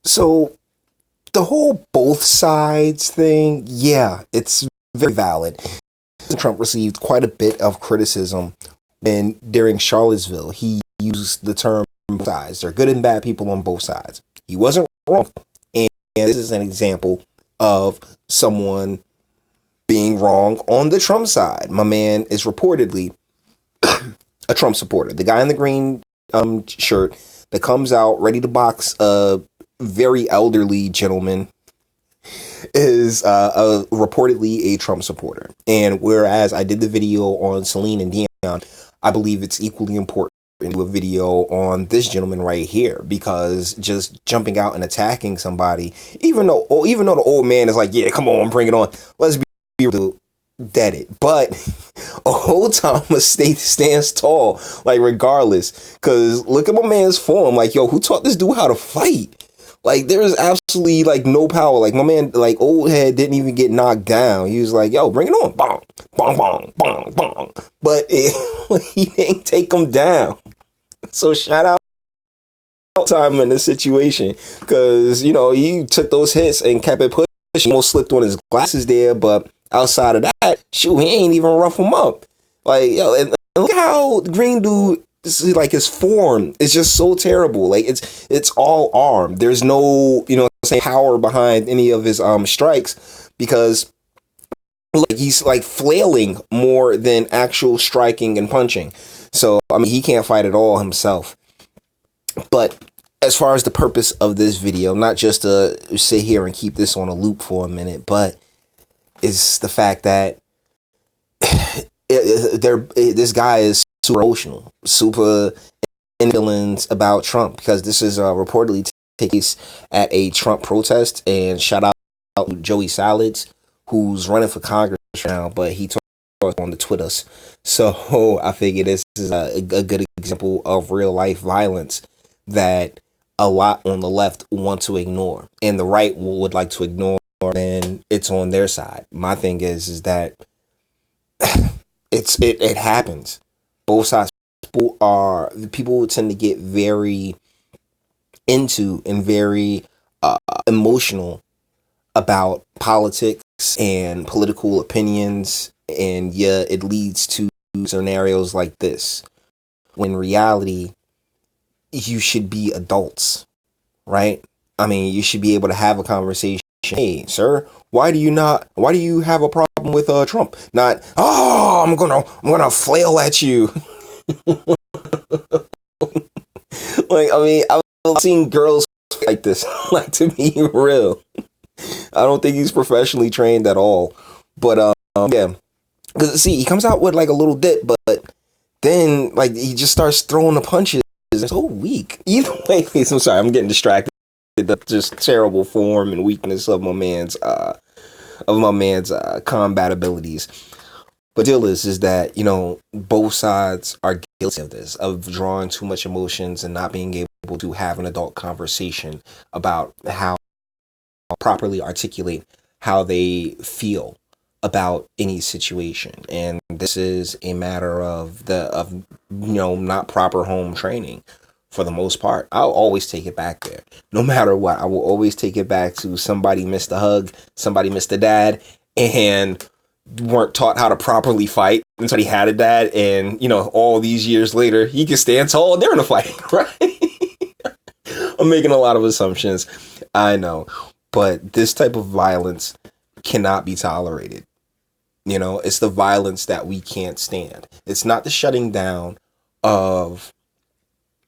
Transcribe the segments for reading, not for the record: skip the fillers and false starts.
So the whole both sides thing, yeah, it's very valid. Trump received quite a bit of criticism when during Charlottesville he used the term both sides. There are good and bad people on both sides. He wasn't wrong. And this is an example of someone being wrong on the Trump side. My man is reportedly a Trump supporter. The guy in the green shirt that comes out ready to box a very elderly gentleman is reportedly a Trump supporter. And whereas I did the video on Celine and Dion, I believe it's equally important to do a video on this gentleman right here, because just jumping out and attacking somebody, even though the old man is like, yeah, come on, bring it on. Let's be real, dead it. But a whole time a state stands tall, like regardless. Cause look at my man's form. Like, yo, who taught this dude how to fight? Like, there is absolutely like no power. Like, my man, like, old head didn't even get knocked down. He was like, yo, bring it on. Bong, bong, bong, bong, bong. But he didn't take him down. So shout out time in this situation. Because, you know, he took those hits and kept it pushing. He almost slipped on his glasses there. But outside of that, shoot, he ain't even rough him up. Like, yo, and look how the green dude, this is like his form is just so terrible. Like it's all arm. There's no, power behind any of his strikes, because like he's like flailing more than actual striking and punching. So I mean, he can't fight at all himself. But as far as the purpose of this video, not just to sit here and keep this on a loop for a minute, but it's the fact that this guy is super emotional, super feelings about Trump, because this is reportedly taking place at a Trump protest. And shout out to Joey Salads, who's running for Congress now, but he talked on the Twitters. So I figure this is a good example of real life violence that a lot on the left want to ignore, and the right would like to ignore, and it's on their side. My thing is that it happens. Both sides. People tend to get very into and very emotional about politics and political opinions, and yeah, it leads to scenarios like this. When in reality, you should be adults, right? I mean, you should be able to have a conversation. Hey, sir, why do you have a problem with Trump? Not, oh, I'm gonna flail at you. Like, I mean, I've seen girls like this. Like, to be real, I don't think he's professionally trained at all. But yeah, because see, he comes out with like a little dip, but then like he just starts throwing the punches. It's so weak. Either way, I'm sorry, I'm getting distracted. That's just terrible form and weakness of my man's combat abilities. But deal is that, both sides are guilty of this, of drawing too much emotions and not being able to have an adult conversation about how properly articulate how they feel about any situation. And this is a matter of not proper home training for the most part. I'll always take it back there. No matter what, I will always take it back to somebody missed a hug, somebody missed a dad, and weren't taught how to properly fight, and so he had a dad, and all these years later he can stand tall and they're in a fight. Right? I'm making a lot of assumptions, I know, but this type of violence cannot be tolerated. It's the violence that we can't stand. It's not the shutting down of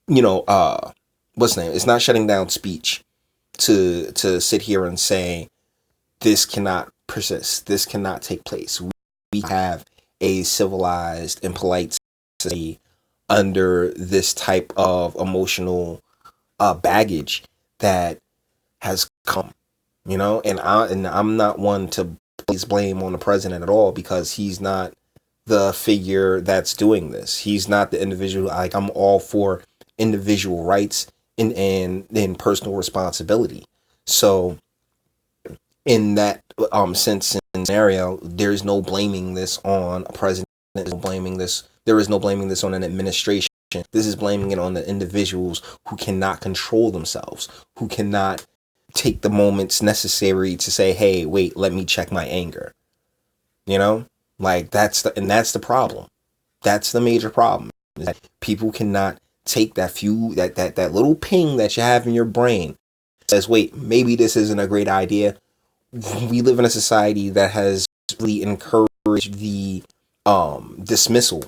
what's the name, it's not shutting down speech to sit here and say this cannot persist. This cannot take place. We have a civilized and polite society under this type of emotional baggage that has come, and I'm not one to place blame on the president at all, because he's not the figure that's doing this. He's not the individual. Like, I'm all for individual rights and personal responsibility. So in that sense and scenario, there's no blaming this on a president. There is no blaming this on an administration. This is blaming it on the individuals who cannot control themselves, who cannot take the moments necessary to say, hey, wait, let me check my anger. You know, like that's the problem. That's the major problem, is that people cannot take that that little ping that you have in your brain says, wait, maybe this isn't a great idea. We live in a society that has really encouraged the dismissal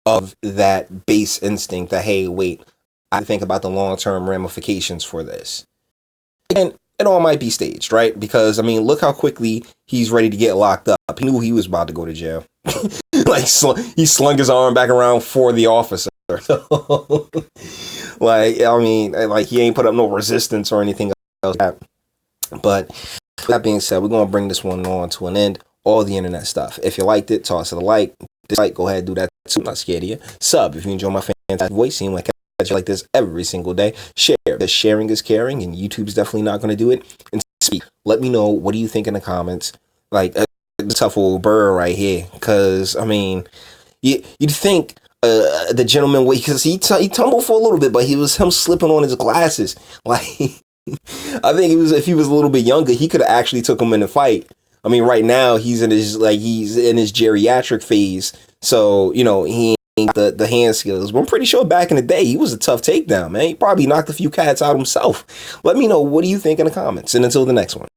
of that base instinct that, hey, wait, I think about the long-term ramifications for this. And it all might be staged, right? Because, I mean, look how quickly he's ready to get locked up. He knew he was about to go to jail. Like, he slung his arm back around for the officer. Like, I mean, like, he ain't put up no resistance or anything else. But with that being said, we're going to bring this one on to an end. All the internet stuff. If you liked it, toss it a like. Dislike, go ahead and do that too. I'm not scared of you. Sub if you enjoy my fantastic voice. Seem like I catch you like this every single day. Share, because sharing is caring, and YouTube's definitely not going to do it. And speak. Let me know, what do you think in the comments? Like, the tough old bird right here. Because, I mean, you'd think the gentleman, because he tumbled for a little bit, but he was him slipping on his glasses. Like, I think if he was a little bit younger, he could have actually took him in a fight. I mean, right now he's in his geriatric phase, so you know he ain't got the hand skills. But I'm pretty sure back in the day he was a tough takedown, man. He probably knocked a few cats out himself. Let me know, what do you think in the comments, and until the next one.